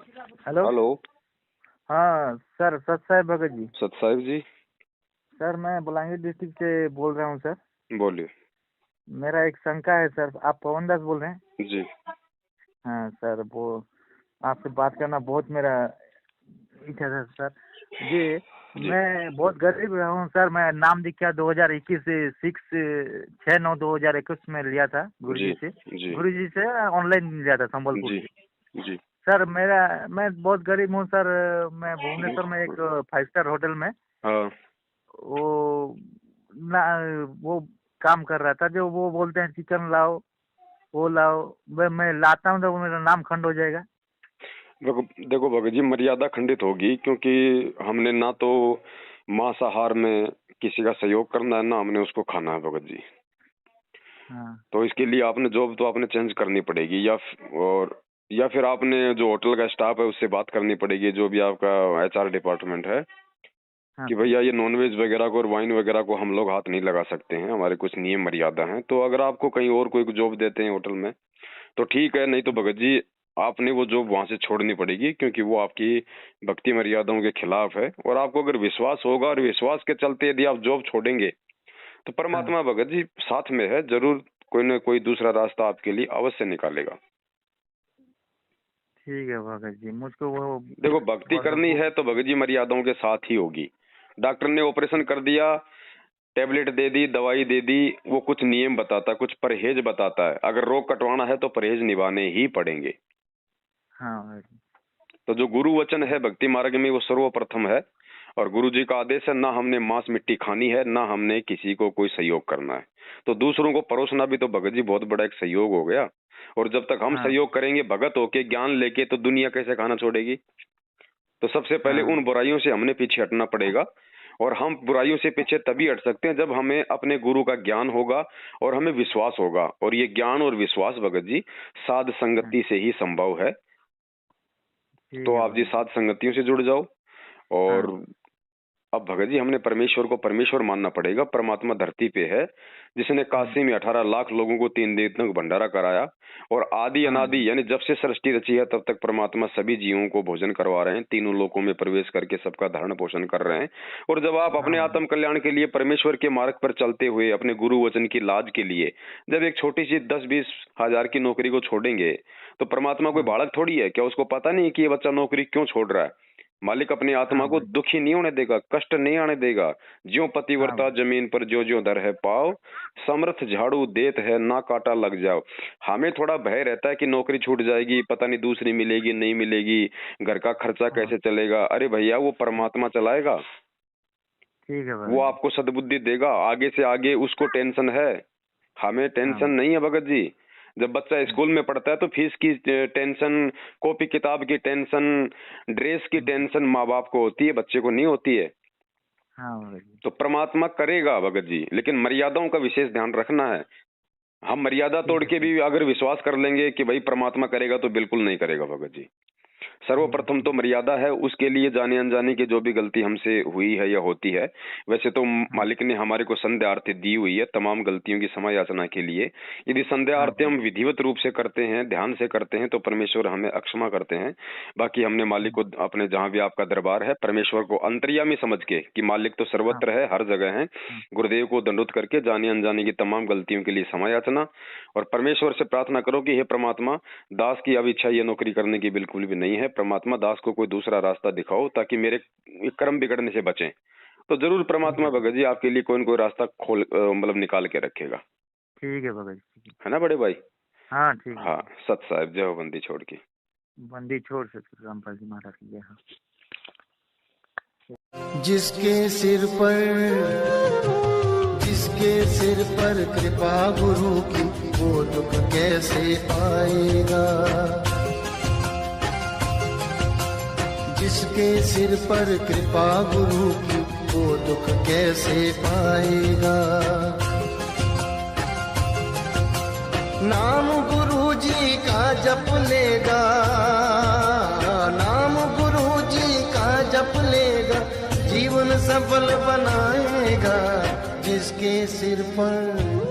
Hello. Hello. हाँ sir, सत साहेब भगत जी। सत साहिब जी, सर मैं बलांगीर डिस्ट्रिक्ट से बोल रहा हूँ सर। बोलिए। मेरा एक शंका है सर। आप पवन दास बोल रहे हैं? जी हाँ सर, वो आपसे बात करना बहुत मेरा इच्छा था सर। ये जी मैं बहुत गरीब रहा हूँ सर। मैं नाम दीक्षा 2021 से 6/9/2021 में लिया था जी जी गुरुजी से ऑनलाइन लिया था संबलपुर जी से। जी सर मैं बहुत गरीब हूँ सर। मैं भुवनेश्वर में एक 5 स्टार होटल में हाँ वो ना वो काम कर रहा था। जो वो बोलते हैं चिकन लाओ, वो लाओ, मैं लाता हूँ तो वो मेरा नाम खंड हो जाएगा। देखो देखो भगत जी, मर्यादा खंडित होगी क्योंकि हमने ना तो मांसाहार में किसी का सहयोग करना है, ना हमने उसको खाना है भगत जी। हाँ तो इसके लिए आपने जॉब तो आपने चेंज करनी पड़ेगी, या फिर आपने जो होटल का स्टाफ है उससे बात करनी पड़ेगी, जो भी आपका एचआर डिपार्टमेंट है, हाँ कि सर। भैया ये नॉनवेज वगैरह को और वाइन वगैरह को हम लोग हाथ नहीं लगा सकते हैं, हमारे कुछ नियम मर्यादा हैं। तो अगर आपको कहीं और कोई जॉब देते हैं होटल में तो ठीक है, नहीं तो भगत जी आपने वो जॉब वहां से छोड़नी पड़ेगी, क्योंकि वो आपकी भक्ति मर्यादाओं के खिलाफ है। और आपको अगर विश्वास होगा और विश्वास के चलते यदि आप जॉब छोड़ेंगे तो हाँ परमात्मा भगत जी साथ में है, जरूर कोई ना कोई दूसरा रास्ता आपके लिए अवश्य निकालेगा। ठीक है भगत जी, मुझको वो देखो, भक्ति बहुत करनी है तो भगत जी मर्यादाओं के साथ ही होगी। डॉक्टर ने ऑपरेशन कर दिया, टेबलेट दे दी, दवाई दे दी, वो कुछ नियम बताता है, कुछ परहेज बताता है। अगर रोग कटवाना है तो परहेज निभाने ही पड़ेंगे। हाँ भगत जी। तो जो गुरु वचन है भक्ति मार्ग में वो सर्वप्रथम है, और गुरु जी का आदेश है, ना हमने मांस मिट्टी खानी है, ना हमने किसी को कोई सहयोग करना है। तो दूसरों को परोसना भी तो भगत जी बहुत बड़ा एक सहयोग हो गया। और जब तक हम हाँ सहयोग करेंगे भगत होके, ज्ञान लेके, तो दुनिया कैसे खाना छोड़ेगी। तो सबसे पहले हाँ उन बुराइयों से हमने पीछे हटना पड़ेगा। और हम बुराइयों से पीछे तभी हट सकते हैं जब हमें अपने गुरु का ज्ञान होगा और हमें विश्वास होगा। और ये ज्ञान और विश्वास भगत जी साध हाँ। संगति से ही संभव है। ठीक तो है आप जी भगत जी। साध संगतियों से जुड़ जाओ। और हाँ अब भगत जी हमने परमेश्वर को परमेश्वर मानना पड़ेगा। परमात्मा धरती पे है, जिसने हाँ काशी में 18 लाख लोगों को 3 दिन तक भंडारा कराया। और आदि हाँ अनादि यानी जब से सृष्टि रची है तब तक परमात्मा सभी जीवों को भोजन करवा रहे हैं, तीनों लोकों में प्रवेश करके सबका धारण पोषण कर रहे हैं। और जब आप हाँ अपने भगत आत्म कल्याण के लिए परमेश्वर के मार्ग पर चलते हुए अपने गुरु वचन की लाज के लिए जब एक छोटी सी 10-20 हजार की नौकरी को छोड़ेंगे, तो परमात्मा कोई हाँ बालक थोड़ी है। क्या उसको पता नहीं कि ये बच्चा नौकरी क्यों छोड़ रहा है। मालिक अपनी आत्मा हाँ को भगत जी। दुखी नहीं होने देगा, कष्ट नहीं आने देगा। ज्यों हाँ पतिव्रता भगत। जमीन पर ज्यों ज्यों दर है पाव, समर्थ झाड़ू देत है ना काटा लग जाओ। हमें थोड़ा भय रहता है कि नौकरी छूट जाएगी, पता नहीं दूसरी मिलेगी नहीं मिलेगी, घर का खर्चा हाँ कैसे चलेगा। अरे भैया वो परमात्मा चलाएगा, ठीक है वो भगत जी। आपको सद्बुद्धि देगा। आगे से आगे उसको टेंशन है, हमें हाँ टेंशन भगत। नहीं है भगत जी। जब बच्चा स्कूल में पढ़ता है तो फीस की टेंशन, कॉपी किताब की टेंशन, ड्रेस की टेंशन माँ बाप को होती है, बच्चे को नहीं होती है। हाँ भगत जी। तो परमात्मा करेगा भगत जी, लेकिन मर्यादाओं का विशेष ध्यान रखना है। हम मर्यादा ठीक तोड़ है के सर। भी अगर विश्वास कर लेंगे कि भाई परमात्मा करेगा, तो बिल्कुल नहीं करेगा भगत जी। सर्वप्रथम तो ठीक। मर्यादा है, उसके लिए जाने अनजाने की जो भी गलती हमसे हुई है या होती है, वैसे तो हाँ मालिक ने हमारे को संध्या आरती दी हुई है तमाम गलतियों की क्षमा याचना के लिए। यदि संध्या हाँ आरती सर। हम विधिवत रूप से करते हैं, ध्यान से करते हैं, तो परमेश्वर हमें अक्षमा करते हैं। बाकी हमने मालिक को अपने, जहां भी आपका दरबार है, परमेश्वर को अंतर्यामी समझ के कि मालिक तो हाँ सर्वत्र है, हर जगह है, हाँ गुरुदेव को दंडोत करके जाने अनजाने की तमाम गलतियों के लिए क्षमा याचना। और परमेश्वर से प्रार्थना करो कि हे परमात्मा, दास की अब इच्छा ये नौकरी करने की बिल्कुल भी नहीं है। परमात्मा दास को कोई दूसरा रास्ता दिखाओ ताकि मेरे कर्म बिगड़ने से बचें। तो जरूर ठीक परमात्मा है भगत। भगत जी आपके लिए कोई न कोई रास्ता खोल मतलब निकाल के रखेगा। ठीक है भगत जी। ठीक है ना बड़े भाई। है। हाँ ठीक है हाँ, भगत। सत साहब, जय हो बंदी छोड़ की। बंदी छोड़ सकते रामपाल जी महाराज की जय हो। जिसके सिर पर कृपा गुरु की, वो दुख कैसे पाएगा। जिसके सिर पर कृपा गुरु की, वो दुख कैसे पाएगा। नाम गुरु जी का जप लेगा, नाम गुरु जी का जप लेगा, जीवन सफल बनाएगा। जिसके सिर पर